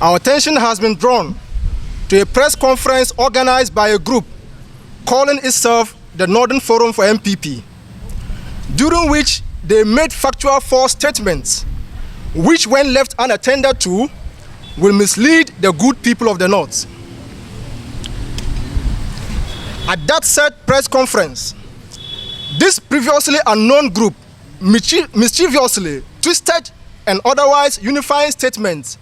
our attention has been drawn to a press conference organized by a group calling itself the Northern Forum for MPP, during which they made factual false statements, which when left unattended to, will mislead the good people of the North. At that said press conference, this previously unknown group mischievously twisted and otherwise unifying statements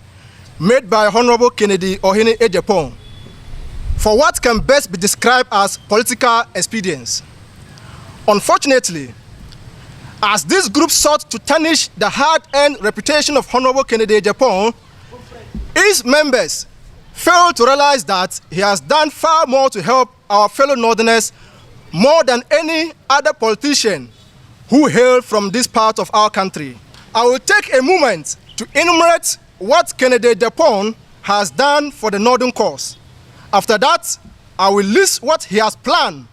made by Honorable Kennedy Ohene Agyapong for what can best be described as political expedience. Unfortunately, as this group sought to tarnish the hard-earned reputation of Honorable Kennedy Agyapong, its members failed to realize that he has done far more to help our fellow Northerners more than any other politician who hail from this part of our country. I will take a moment to enumerate what Kennedy Agyapong has done for the Northern cause. After that, I will list what he has planned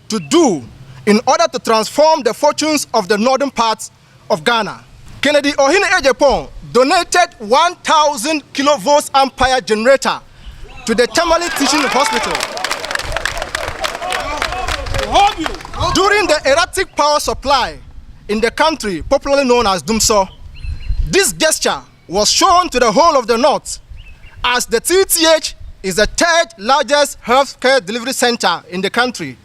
to do in order to transform the fortunes of the northern parts of Ghana. Kennedy Ohene Agyapong donated 1,000 kilovolts ampere generator to the Tamale Teaching Hospital. During the erratic power supply in the country, popularly known as Dumso, this gesture was shown to the whole of the North, as the TTH is the third largest healthcare delivery center in the country.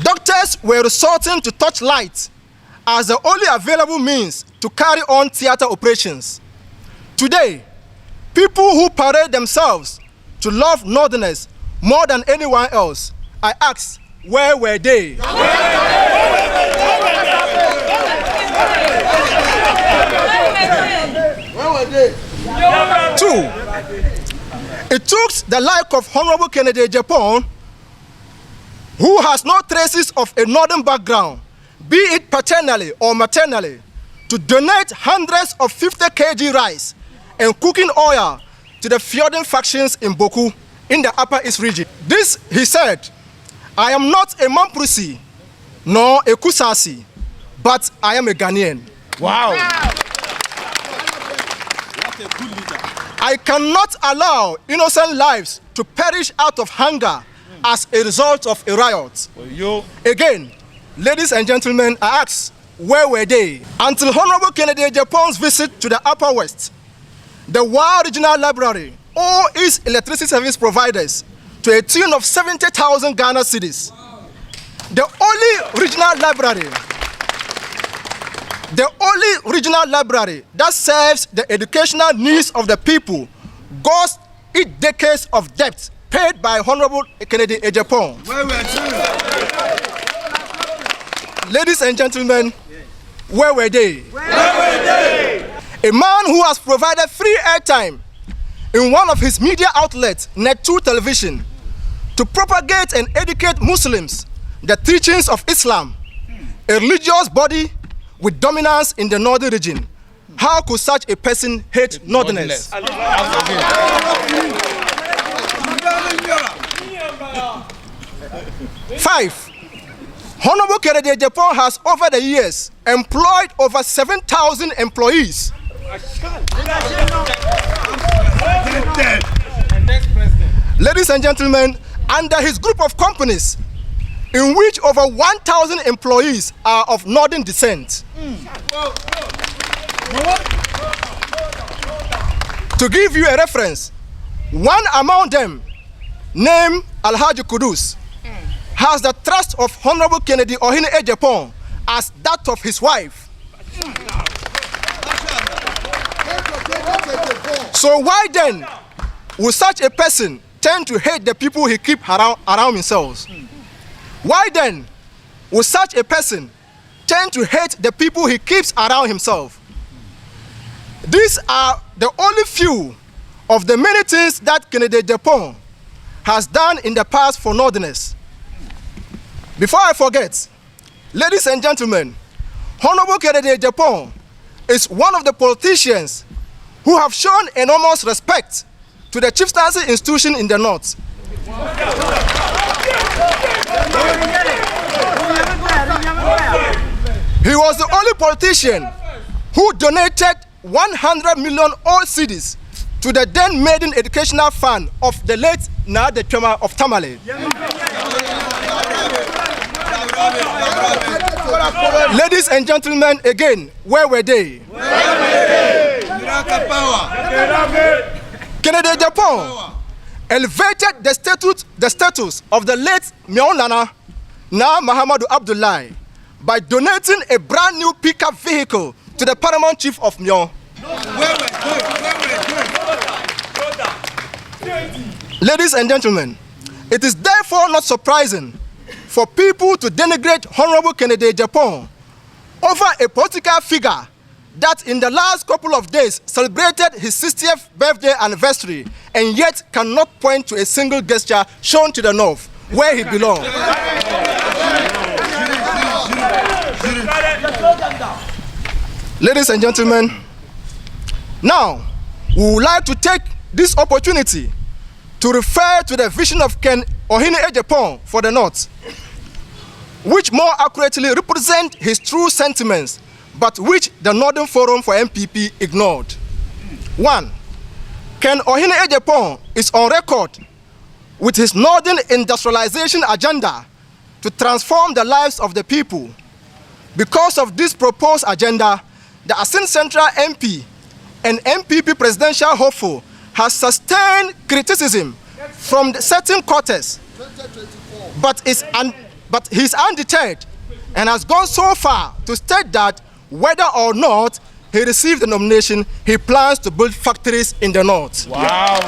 Doctors were resorting to torchlight as the only available means to carry on theater operations. Today, people who parade themselves to love Northerners more than anyone else, I ask, where were they? Two, it took the like of Honorable Kennedy Agyapong, who has no traces of a northern background, be it paternally or maternally, to donate hundreds of 50 kg rice and cooking oil to the feuding factions in Boku, in the Upper East region. This, he said, I am not a Mamprisi, nor a Kusasi, but I am a Ghanaian. Wow. What a good leader. I cannot allow innocent lives to perish out of hunger as a result of a riot. Again, ladies and gentlemen, I ask, where were they? Until Honorable Kennedy Agyapong's visit to the Upper West, the Wa Regional Library all its electricity service providers to a tune of 70,000 Ghana cedis. The only regional library that serves the educational needs of the people goes its decades of debt paid by Honorable Kennedy Agyapong. Ladies and gentlemen, where were they? Where were they? A man who has provided free airtime in one of his media outlets, Net2 Television, to propagate and educate Muslims the teachings of Islam, a religious body with dominance in the northern region. How could such a person hate Northerners? 5. Honorable Kennedy Agyapong has over the years employed over 7,000 employees. Ladies and gentlemen, under his group of companies, in which over 1,000 employees are of northern descent. To give you a reference, one among them, named Alhaji Kudus, has the trust of Honorable Kennedy Ohene Agyapong as that of his wife. So why then would such a person tend to hate the people he keeps around himself? Why then would such a person tend to hate the people he keeps around himself? These are the only few of the many things that Kennedy Agyapong has done in the past for Northerners. Before I forget, ladies and gentlemen, Honorable Kennedy Agyapong is one of the politicians who have shown enormous respect to the chieftaincy institution in the North. He was the only politician who donated 100 million old cedis to the then maiden educational fund of the late Nade Twema of Tamale. Ladies and gentlemen, again, where were they? Kennedy Agyapong elevated the status of the late Mionana, now Mahamadou Abdullahi, by donating a brand new pickup vehicle to the paramount chief of Mion. Ladies and gentlemen, it is therefore not surprising for people to denigrate Honorable Kennedy Agyapong over a political figure that in the last couple of days celebrated his 60th birthday anniversary and yet cannot point to a single gesture shown to the north where he belongs. Ladies and gentlemen, now we would like to take this opportunity to refer to the vision of Ken Ohene Agyapong for the North, which more accurately represent his true sentiments, but which the Northern Forum for MPP ignored. 1. Ken Ohene Agyapong is on record with his Northern industrialization agenda to transform the lives of the people. Because of this proposed agenda, the Asin Central MP and MPP presidential hopeful has sustained criticism from the certain quarters, but he's undeterred and has gone so far to state that whether or not he received the nomination, he plans to build factories in the North. Wow.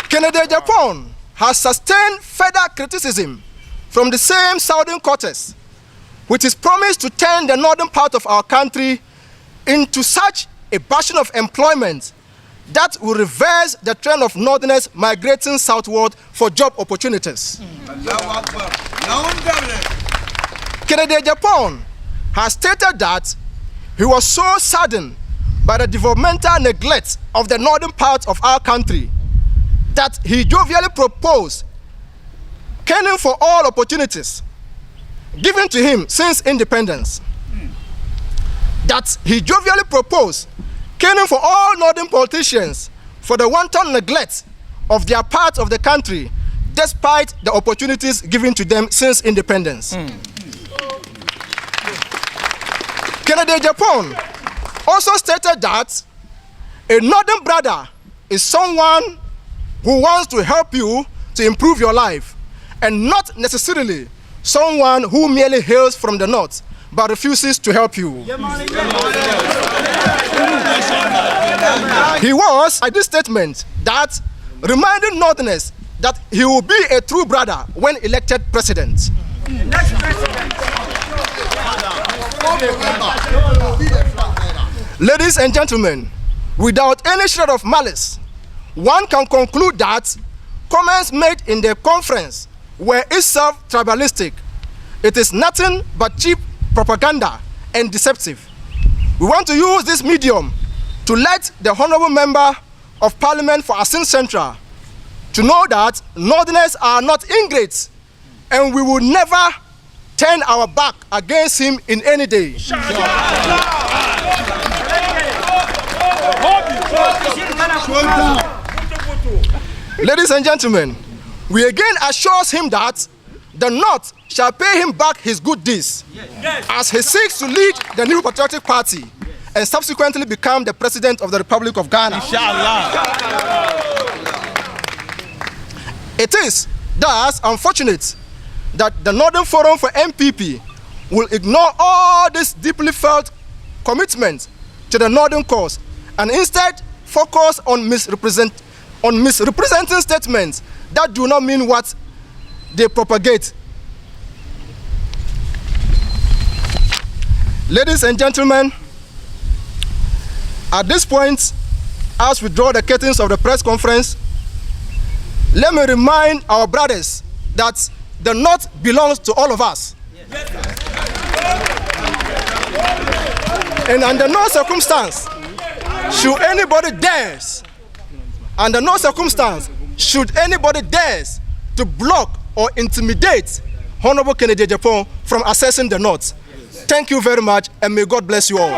Kennedy Agyapong has sustained further criticism from the same southern quarters, which is promised to turn the northern part of our country into such a bastion of employment that will reverse the trend of northerners migrating southward for job opportunities. Kennedy Agyapong has stated that he was so saddened by the developmental neglect of the northern part of our country that he jovially proposed caning for all opportunities given to him since independence. That he jovially proposed caning for all northern politicians for the wanton neglect of their part of the country despite the opportunities given to them since independence. Kennedy Agyapong also stated that a northern brother is someone who wants to help you to improve your life, and not necessarily someone who merely hails from the north but refuses to help you. He was, at this statement, that reminding northerners that he will be a true brother when elected president. Ladies and gentlemen, without any shred of malice, one can conclude that comments made in the conference were itself tribalistic. It is nothing but cheap propaganda and deceptive. We want to use this medium to let the Honorable Member of Parliament for Asin Central to know that Northerners are not ingrates, and we will never turn our back against him in any day. Ladies and gentlemen, we again assure him that the North shall pay him back his good deeds as he seeks to lead the New Patriotic Party and subsequently become the President of the Republic of Ghana. It is thus unfortunate that the Northern Forum for MPP will ignore all this deeply felt commitment to the Northern cause and instead focus on misrepresenting statements that do not mean what they propagate. Ladies and gentlemen, at this point, as we draw the curtains of the press conference, let me remind our brothers that the North belongs to all of us. And under no circumstance should anybody dare to block or intimidate Honorable Kennedy Agyapong from accessing the North. Thank you very much, and may God bless you all.